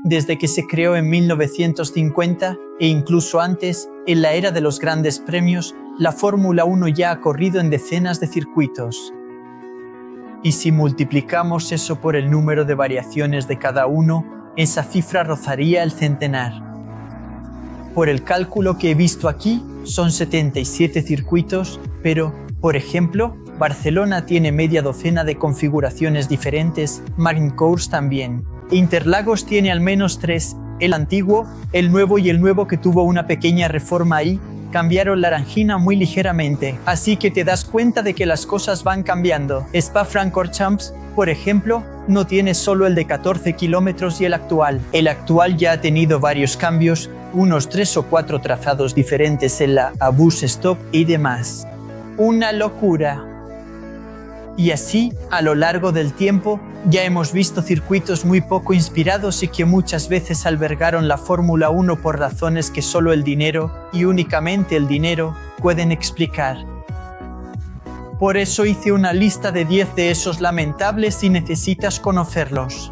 Desde que se creó en 1950 e incluso antes, en la era de los grandes premios, la Fórmula 1 ya ha corrido en decenas de circuitos. Y si multiplicamos eso por el número de variaciones de cada uno, esa cifra rozaría el centenar. Por el cálculo que he visto aquí, son 77 circuitos, pero, por ejemplo, Barcelona tiene media docena de configuraciones diferentes, Marine Course también. Interlagos tiene al menos 3, el antiguo, el nuevo y el nuevo que tuvo una pequeña reforma ahí, cambiaron la Arangina muy ligeramente, así que te das cuenta de que las cosas van cambiando. Spa-Francorchamps, por ejemplo, no tiene solo el de 14 kilómetros y el actual. El actual ya ha tenido varios cambios, unos 3 o 4 trazados diferentes en la Bus Stop y demás. Una locura. Y así, a lo largo del tiempo, ya hemos visto circuitos muy poco inspirados y que muchas veces albergaron la Fórmula 1 por razones que solo el dinero, y únicamente el dinero, pueden explicar. Por eso hice una lista de 10 de esos lamentables y necesitas conocerlos.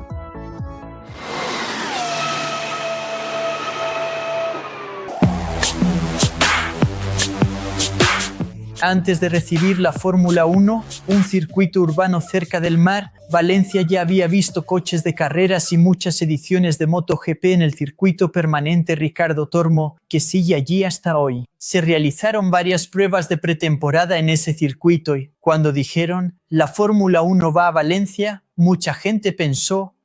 Antes de recibir la Fórmula 1, un circuito urbano cerca del mar, Valencia ya había visto coches de carreras y muchas ediciones de MotoGP en el circuito permanente Ricardo Tormo, que sigue allí hasta hoy. Se realizaron varias pruebas de pretemporada en ese circuito y, cuando dijeron, la Fórmula 1 va a Valencia, mucha gente pensó,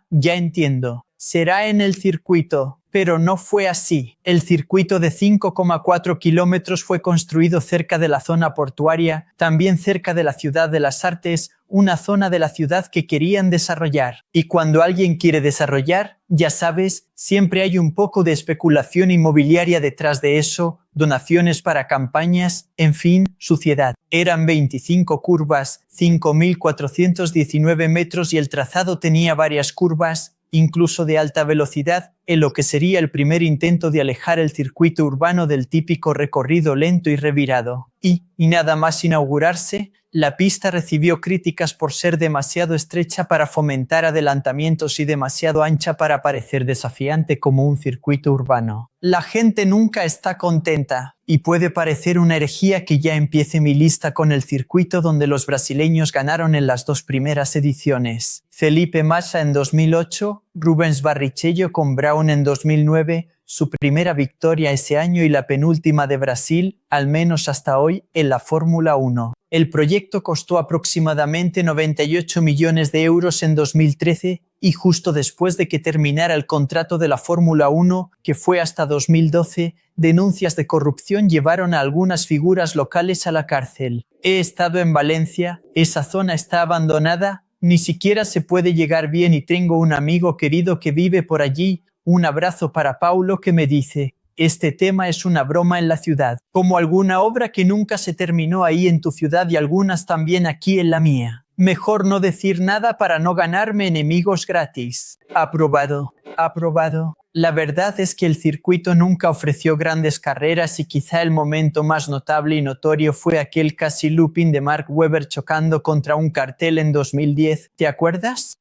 ya entiendo, será en el circuito. Pero no fue así. El circuito de 5,4 kilómetros fue construido cerca de la zona portuaria, también cerca de la Ciudad de las Artes, una zona de la ciudad que querían desarrollar. Y cuando alguien quiere desarrollar, ya sabes, siempre hay un poco de especulación inmobiliaria detrás de eso, donaciones para campañas, en fin, suciedad. Eran 25 curvas, 5.419 metros y el trazado tenía varias curvas, incluso de alta velocidad, en lo que sería el primer intento de alejar el circuito urbano del típico recorrido lento y revirado. Y nada más inaugurarse, la pista recibió críticas por ser demasiado estrecha para fomentar adelantamientos y demasiado ancha para parecer desafiante como un circuito urbano. La gente nunca está contenta, y puede parecer una herejía que ya empiece mi lista con el circuito donde los brasileños ganaron en las 2 primeras ediciones. Felipe Massa en 2008, Rubens Barrichello con Brown en 2009, su primera victoria ese año y la penúltima de Brasil, al menos hasta hoy, en la Fórmula 1. El proyecto costó aproximadamente 98 millones de euros en 2013 y justo después de que terminara el contrato de la Fórmula 1, que fue hasta 2012, denuncias de corrupción llevaron a algunas figuras locales a la cárcel. He estado en Valencia, esa zona está abandonada, ni siquiera se puede llegar bien y tengo un amigo querido que vive por allí. Un abrazo para Paulo que me dice, este tema es una broma en la ciudad, como alguna obra que nunca se terminó ahí en tu ciudad y algunas también aquí en la mía. Mejor no decir nada para no ganarme enemigos gratis. Aprobado, aprobado. La verdad es que el circuito nunca ofreció grandes carreras y quizá el momento más notable y notorio fue aquel casi looping de Mark Webber chocando contra un cartel en 2010. ¿Te acuerdas?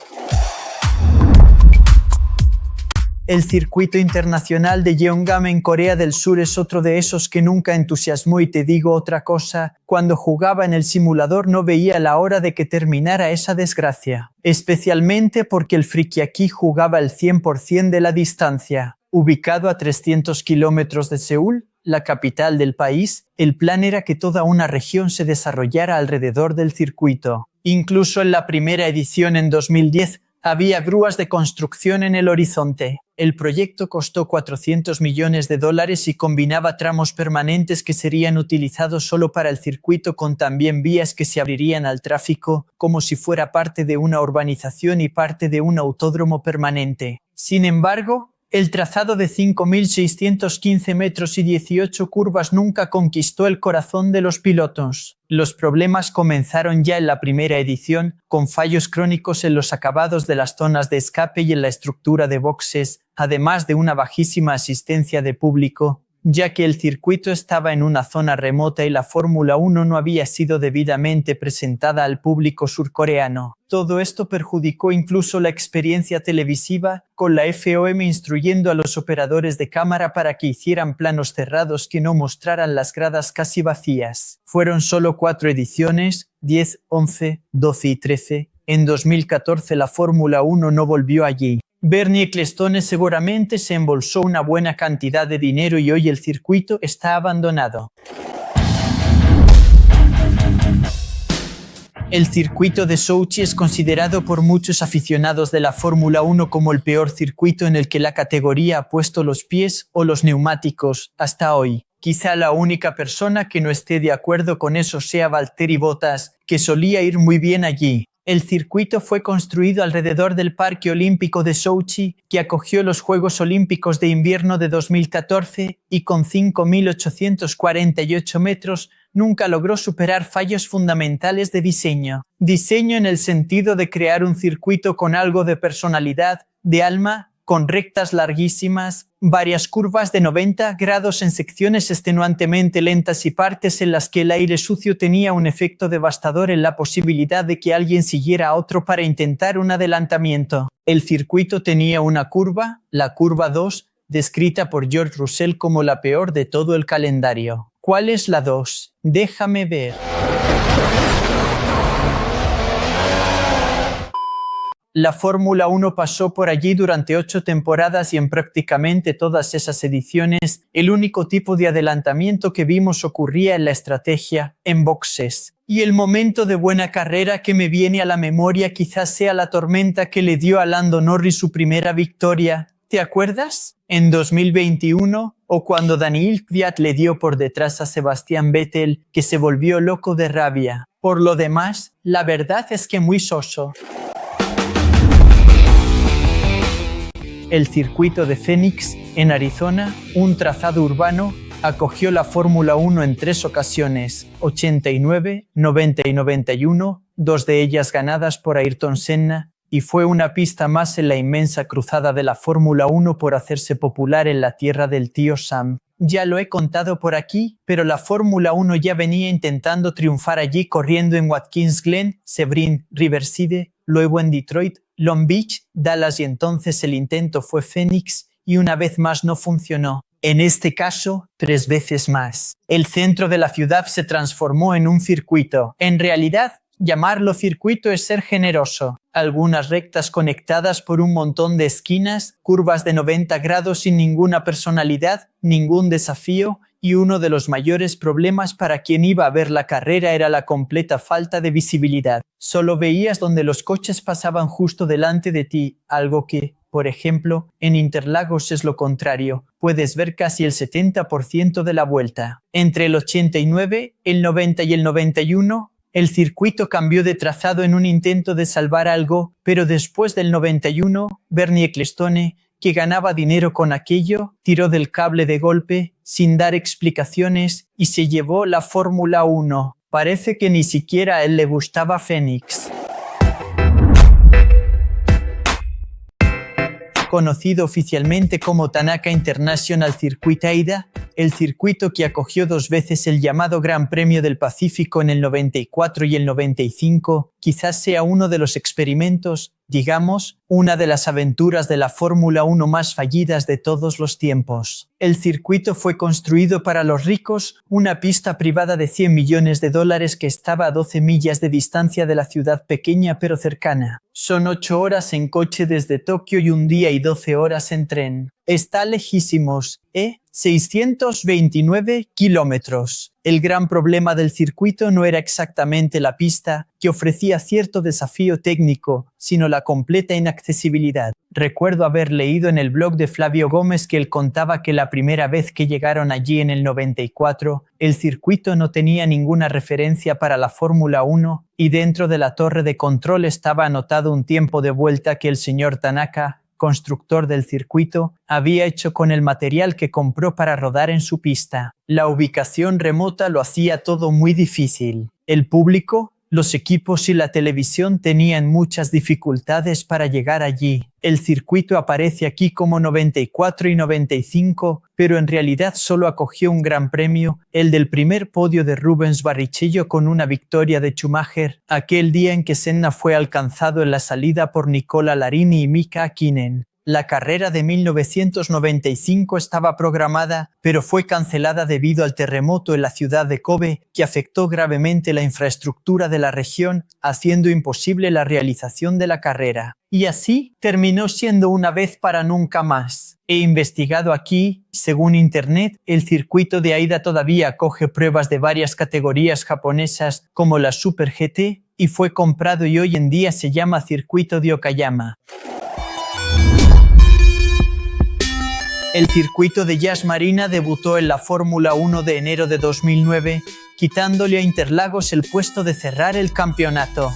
El circuito internacional de Yeongam en Corea del Sur es otro de esos que nunca entusiasmó y te digo otra cosa, cuando jugaba en el simulador no veía la hora de que terminara esa desgracia, especialmente porque el friki aquí jugaba el 100% de la distancia. Ubicado a 300 kilómetros de Seúl, la capital del país, el plan era que toda una región se desarrollara alrededor del circuito. Incluso en la primera edición en 2010, había grúas de construcción en el horizonte. El proyecto costó $400 millones y combinaba tramos permanentes que serían utilizados solo para el circuito con también vías que se abrirían al tráfico, como si fuera parte de una urbanización y parte de un autódromo permanente. Sin embargo, el trazado de 5.615 metros y 18 curvas nunca conquistó el corazón de los pilotos. Los problemas comenzaron ya en la primera edición, con fallos crónicos en los acabados de las zonas de escape y en la estructura de boxes, además de una bajísima asistencia de público. ya que el circuito estaba en una zona remota y la Fórmula 1 no había sido debidamente presentada al público surcoreano. Todo esto perjudicó incluso la experiencia televisiva, con la FOM instruyendo a los operadores de cámara para que hicieran planos cerrados que no mostraran las gradas casi vacías. Fueron solo 4 ediciones, 10, 11, 12 y 13. En 2014 la Fórmula 1 no volvió allí. Bernie Ecclestone seguramente se embolsó una buena cantidad de dinero y hoy el circuito está abandonado. El circuito de Sochi es considerado por muchos aficionados de la Fórmula 1 como el peor circuito en el que la categoría ha puesto los pies o los neumáticos hasta hoy. Quizá la única persona que no esté de acuerdo con eso sea Valtteri Bottas, que solía ir muy bien allí. El circuito fue construido alrededor del Parque Olímpico de Sochi, que acogió los Juegos Olímpicos de Invierno de 2014 y con 5.848 metros nunca logró superar fallos fundamentales de diseño. Diseño en el sentido de crear un circuito con algo de personalidad, de alma, con rectas larguísimas, varias curvas de 90 grados en secciones extenuantemente lentas y partes en las que el aire sucio tenía un efecto devastador en la posibilidad de que alguien siguiera a otro para intentar un adelantamiento. El circuito tenía una curva, la curva 2, descrita por George Russell como la peor de todo el calendario. ¿Cuál es la 2? Déjame ver. La Fórmula 1 pasó por allí durante 8 temporadas y en prácticamente todas esas ediciones el único tipo de adelantamiento que vimos ocurría en la estrategia, en boxes. Y el momento de buena carrera que me viene a la memoria quizás sea la tormenta que le dio a Lando Norris su primera victoria. ¿Te acuerdas? En 2021, o cuando Daniil Kvyat le dio por detrás a Sebastian Vettel, que se volvió loco de rabia. Por lo demás, la verdad es que muy soso. El circuito de Phoenix, en Arizona, un trazado urbano, acogió la Fórmula 1 en 3 ocasiones, 89, 90 y 91, 2 de ellas ganadas por Ayrton Senna, y fue una pista más en la inmensa cruzada de la Fórmula 1 por hacerse popular en la tierra del tío Sam. Ya lo he contado por aquí, pero la Fórmula 1 ya venía intentando triunfar allí corriendo en Watkins Glen, Sebring, Riverside, luego en Detroit, Long Beach, Dallas y entonces el intento fue Phoenix y una vez más no funcionó. En este caso, 3 veces más. El centro de la ciudad se transformó en un circuito. En realidad, llamarlo circuito es ser generoso. Algunas rectas conectadas por un montón de esquinas, curvas de 90 grados sin ninguna personalidad, ningún desafío, y uno de los mayores problemas para quien iba a ver la carrera era la completa falta de visibilidad. Solo veías donde los coches pasaban justo delante de ti, algo que, por ejemplo, en Interlagos es lo contrario. Puedes ver casi el 70% de la vuelta. Entre el 89, el 90 y el 91, el circuito cambió de trazado en un intento de salvar algo, pero después del 91, Bernie Ecclestone, que ganaba dinero con aquello, tiró del cable de golpe, sin dar explicaciones, y se llevó la Fórmula 1. Parece que ni siquiera a él le gustaba Phoenix. Conocido oficialmente como Tanaka International Circuit AIDA, el circuito que acogió 2 veces el llamado Gran Premio del Pacífico en el 94 y el 95, quizás sea uno de los experimentos, digamos, una de las aventuras de la Fórmula 1 más fallidas de todos los tiempos. El circuito fue construido para los ricos, una pista privada de $100 millones que estaba a 12 millas de distancia de la ciudad pequeña pero cercana. Son 8 horas en coche desde Tokio y 1 día y 12 horas en tren. Está lejísimos, 629 kilómetros. El gran problema del circuito no era exactamente la pista, que ofrecía cierto desafío técnico, sino la completa inaccesibilidad. Recuerdo haber leído en el blog de Flavio Gómez que él contaba que la primera vez que llegaron allí en el 94, el circuito no tenía ninguna referencia para la Fórmula 1 y dentro de la torre de control estaba anotado un tiempo de vuelta que el señor Tanaka, constructor del circuito, había hecho con el material que compró para rodar en su pista. La ubicación remota lo hacía todo muy difícil. El público, Los equipos y la televisión tenían muchas dificultades para llegar allí. El circuito aparece aquí como 94 y 95, pero en realidad solo acogió un gran premio, el del primer podio de Rubens Barrichello con una victoria de Schumacher, aquel día en que Senna fue alcanzado en la salida por Nicola Larini y Mika Häkkinen. La carrera de 1995 estaba programada, pero fue cancelada debido al terremoto en la ciudad de Kobe, que afectó gravemente la infraestructura de la región, haciendo imposible la realización de la carrera. Y así terminó siendo una vez para nunca más. He investigado aquí, según Internet, el circuito de Aida todavía acoge pruebas de varias categorías japonesas, como la Super GT, y fue comprado y hoy en día se llama Circuito de Okayama. El circuito de Yas Marina debutó en la Fórmula 1 de enero de 2009, quitándole a Interlagos el puesto de cerrar el campeonato.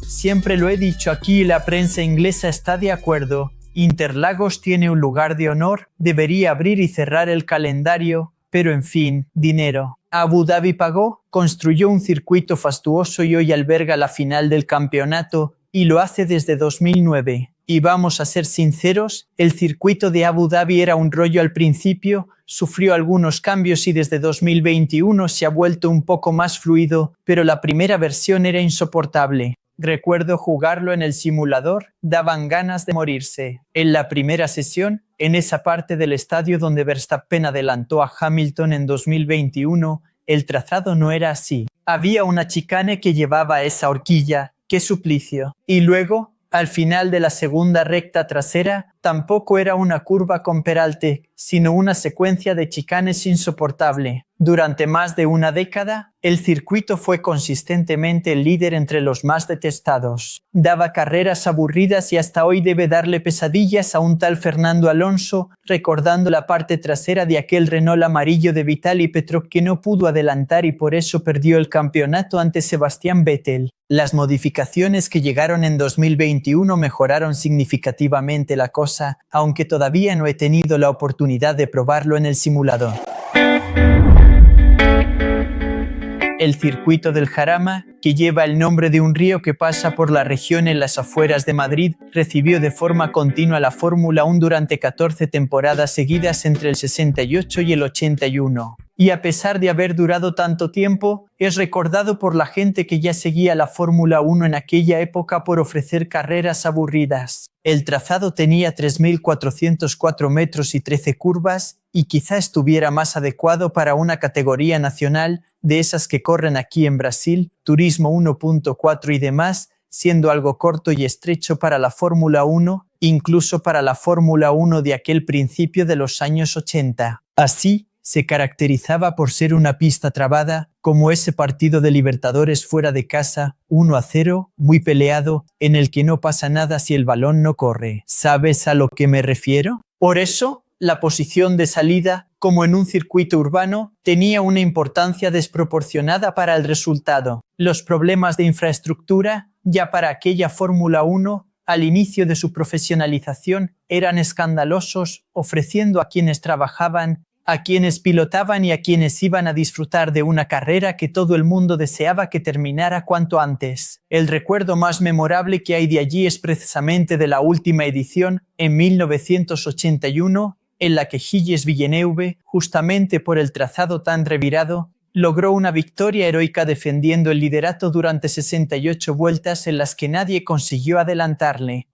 Siempre lo he dicho aquí y la prensa inglesa está de acuerdo. Interlagos tiene un lugar de honor, debería abrir y cerrar el calendario, pero en fin, dinero. Abu Dhabi pagó, construyó un circuito fastuoso y hoy alberga la final del campeonato, y lo hace desde 2009. Y vamos a ser sinceros, el circuito de Abu Dhabi era un rollo al principio, sufrió algunos cambios y desde 2021 se ha vuelto un poco más fluido, pero la primera versión era insoportable. Recuerdo jugarlo en el simulador, daban ganas de morirse. En la primera sesión, en esa parte del estadio donde Verstappen adelantó a Hamilton en 2021, el trazado no era así. Había una chicane que llevaba esa horquilla, ¡qué suplicio! Y luego, al final de la segunda recta trasera, tampoco era una curva con peralte, sino una secuencia de chicanes insoportable. Durante más de una década, el circuito fue consistentemente el líder entre los más detestados. Daba carreras aburridas y hasta hoy debe darle pesadillas a un tal Fernando Alonso, recordando la parte trasera de aquel Renault amarillo de Vitaly Petrov que no pudo adelantar y por eso perdió el campeonato ante Sebastián Vettel. Las modificaciones que llegaron en 2021 mejoraron significativamente la cosa, aunque todavía no he tenido la oportunidad de probarlo en el simulador. El circuito del Jarama, que lleva el nombre de un río que pasa por la región en las afueras de Madrid, recibió de forma continua la Fórmula 1 durante 14 temporadas seguidas entre el 68 y el 81. Y a pesar de haber durado tanto tiempo, es recordado por la gente que ya seguía la Fórmula 1 en aquella época por ofrecer carreras aburridas. El trazado tenía 3.404 metros y 13 curvas, y quizá estuviera más adecuado para una categoría nacional de esas que corren aquí en Brasil, Turismo 1.4 y demás, siendo algo corto y estrecho para la Fórmula 1, incluso para la Fórmula 1 de aquel principio de los años 80. Así, se caracterizaba por ser una pista trabada, como ese partido de Libertadores fuera de casa, 1-0, muy peleado, en el que no pasa nada si el balón no corre. ¿Sabes a lo que me refiero? Por eso, la posición de salida, como en un circuito urbano, tenía una importancia desproporcionada para el resultado. Los problemas de infraestructura, ya para aquella Fórmula 1, al inicio de su profesionalización, eran escandalosos, ofreciendo a quienes trabajaban, a quienes pilotaban y a quienes iban a disfrutar de una carrera que todo el mundo deseaba que terminara cuanto antes. El recuerdo más memorable que hay de allí es precisamente de la última edición, en 1981, en la que Gilles Villeneuve, justamente por el trazado tan revirado, logró una victoria heroica defendiendo el liderato durante 68 vueltas en las que nadie consiguió adelantarle.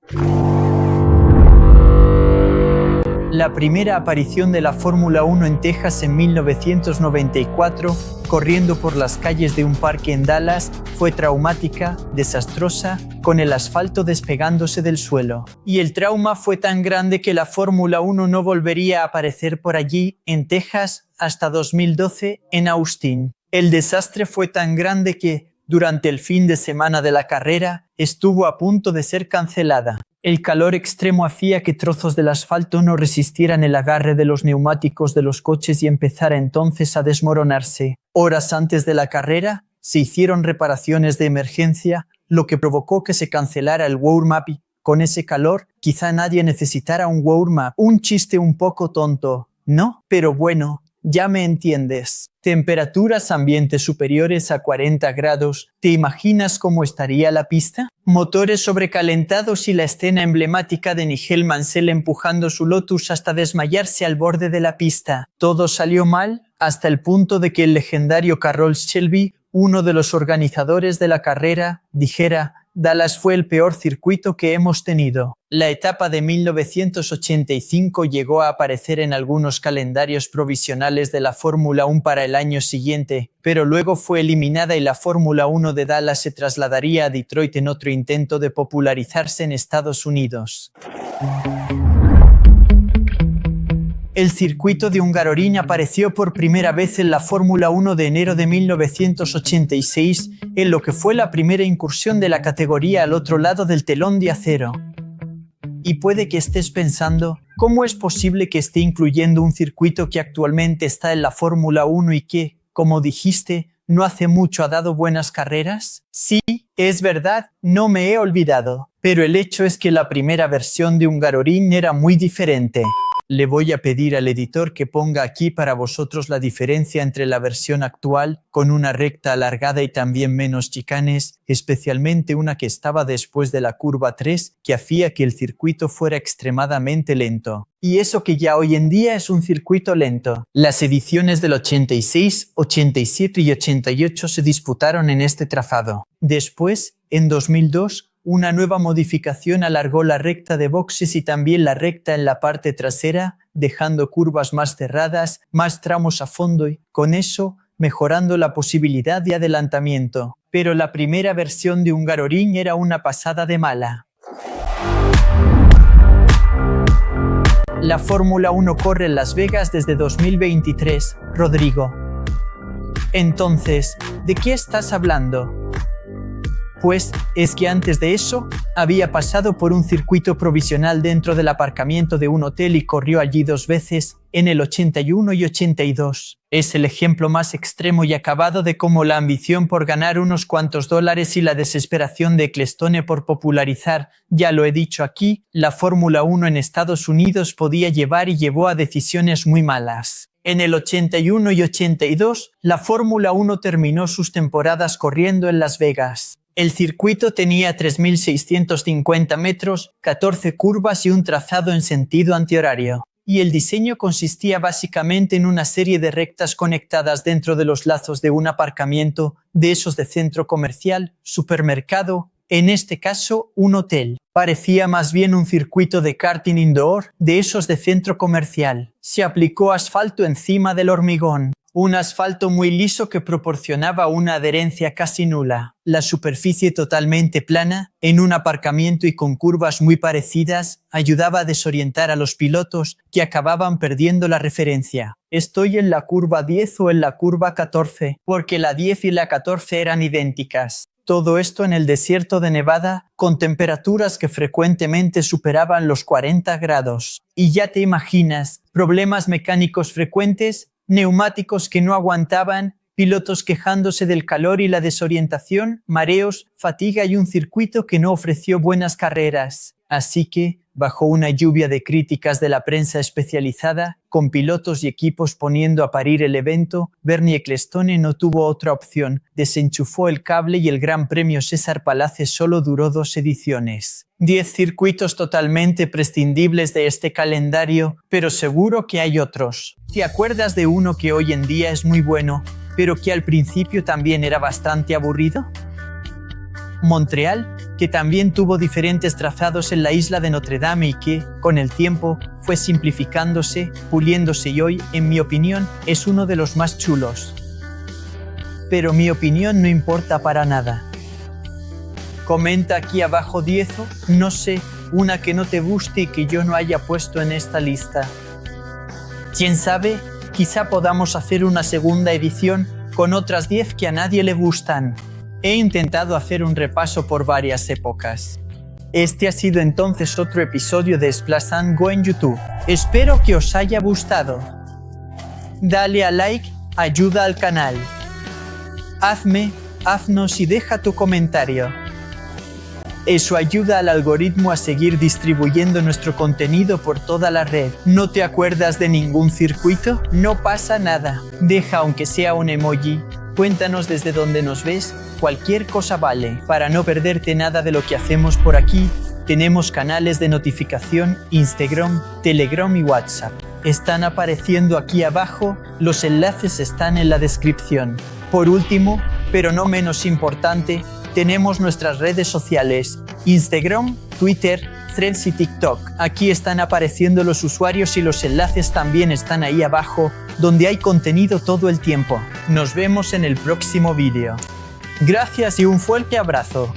La primera aparición de la Fórmula 1 en Texas en 1994, corriendo por las calles de un parque en Dallas, fue traumática, desastrosa, con el asfalto despegándose del suelo. Y el trauma fue tan grande que la Fórmula 1 no volvería a aparecer por allí, en Texas, hasta 2012, en Austin. El desastre fue tan grande que, durante el fin de semana de la carrera, estuvo a punto de ser cancelada. El calor extremo hacía que trozos del asfalto no resistieran el agarre de los neumáticos de los coches y empezara entonces a desmoronarse. Horas antes de la carrera, se hicieron reparaciones de emergencia, lo que provocó que se cancelara el warm-up y, con ese calor, quizá nadie necesitara un warm-up. Un chiste un poco tonto, ¿no? Pero bueno, Ya me entiendes. Temperaturas ambiente superiores a 40 grados. ¿Te imaginas cómo estaría la pista? Motores sobrecalentados y la escena emblemática de Nigel Mansell empujando su Lotus hasta desmayarse al borde de la pista. Todo salió mal hasta el punto de que el legendario Carroll Shelby, uno de los organizadores de la carrera, dijera: Dallas fue el peor circuito que hemos tenido. La etapa de 1985 llegó a aparecer en algunos calendarios provisionales de la Fórmula 1 para el año siguiente, pero luego fue eliminada y la Fórmula 1 de Dallas se trasladaría a Detroit en otro intento de popularizarse en Estados Unidos. El circuito de Hungaroring apareció por primera vez en la Fórmula 1 de enero de 1986, en lo que fue la primera incursión de la categoría al otro lado del telón de acero. Y puede que estés pensando, ¿cómo es posible que esté incluyendo un circuito que actualmente está en la Fórmula 1 y que, como dijiste, no hace mucho ha dado buenas carreras? Sí, es verdad, no me he olvidado, pero el hecho es que la primera versión de Hungaroring era muy diferente. Le voy a pedir al editor que ponga aquí para vosotros la diferencia entre la versión actual, con una recta alargada y también menos chicanes, especialmente una que estaba después de la curva 3, que hacía que el circuito fuera extremadamente lento. Y eso que ya hoy en día es un circuito lento. Las ediciones del 86, 87 y 88 se disputaron en este trazado. Después, en 2002, una nueva modificación alargó la recta de boxes y también la recta en la parte trasera, dejando curvas más cerradas, más tramos a fondo y, con eso, mejorando la posibilidad de adelantamiento. Pero la primera versión de Hungaroring era una pasada de mala. La Fórmula 1 corre en Las Vegas desde 2023, Rodrigo. Entonces, ¿de qué estás hablando? Pues, es que antes de eso, había pasado por un circuito provisional dentro del aparcamiento de un hotel y corrió allí 2 veces, en el 81 y 82. Es el ejemplo más extremo y acabado de cómo la ambición por ganar unos cuantos dólares y la desesperación de Ecclestone por popularizar, ya lo he dicho aquí, la Fórmula 1 en Estados Unidos podía llevar y llevó a decisiones muy malas. En el 81 y 82, la Fórmula 1 terminó sus temporadas corriendo en Las Vegas. El circuito tenía 3.650 metros, 14 curvas y un trazado en sentido antihorario. Y el diseño consistía básicamente en una serie de rectas conectadas dentro de los lazos de un aparcamiento, de esos de centro comercial, supermercado, en este caso un hotel. Parecía más bien un circuito de karting indoor, de esos de centro comercial. Se aplicó asfalto encima del hormigón. Un asfalto muy liso que proporcionaba una adherencia casi nula. La superficie totalmente plana, en un aparcamiento y con curvas muy parecidas, ayudaba a desorientar a los pilotos que acababan perdiendo la referencia. Estoy en la curva 10 o en la curva 14, porque la 10 y la 14 eran idénticas. Todo esto en el desierto de Nevada, con temperaturas que frecuentemente superaban los 40 grados. Y ya te imaginas, problemas mecánicos frecuentes, neumáticos que no aguantaban, pilotos quejándose del calor y la desorientación, mareos, fatiga y un circuito que no ofreció buenas carreras. Así que, bajo una lluvia de críticas de la prensa especializada, con pilotos y equipos poniendo a parir el evento, Bernie Ecclestone no tuvo otra opción, desenchufó el cable y el Gran Premio César Palace solo duró 2 ediciones. 10 circuitos totalmente prescindibles de este calendario, pero seguro que hay otros. ¿Te acuerdas de uno que hoy en día es muy bueno, pero que al principio también era bastante aburrido? Montreal, que también tuvo diferentes trazados en la isla de Notre Dame y que, con el tiempo, fue simplificándose, puliéndose y hoy, en mi opinión, es uno de los más chulos. Pero mi opinión no importa para nada. Comenta aquí abajo 10 o, no sé, una que no te guste y que yo no haya puesto en esta lista. ¿Quién sabe? Quizá podamos hacer una segunda edición con otras 10 que a nadie le gustan. He intentado hacer un repaso por varias épocas. Este ha sido entonces otro episodio de Splash and Go en YouTube. Espero que os haya gustado. Dale a like, ayuda al canal. Haznos y deja tu comentario. Eso ayuda al algoritmo a seguir distribuyendo nuestro contenido por toda la red. ¿No te acuerdas de ningún circuito? No pasa nada. Deja aunque sea un emoji. Cuéntanos desde dónde nos ves. Cualquier cosa vale. Para no perderte nada de lo que hacemos por aquí, tenemos canales de notificación, Instagram, Telegram y WhatsApp. Están apareciendo aquí abajo, los enlaces están en la descripción. Por último, pero no menos importante, tenemos nuestras redes sociales, Instagram, Twitter, Threads y TikTok. Aquí están apareciendo los usuarios y los enlaces también están ahí abajo, donde hay contenido todo el tiempo. Nos vemos en el próximo vídeo. Gracias y un fuerte abrazo.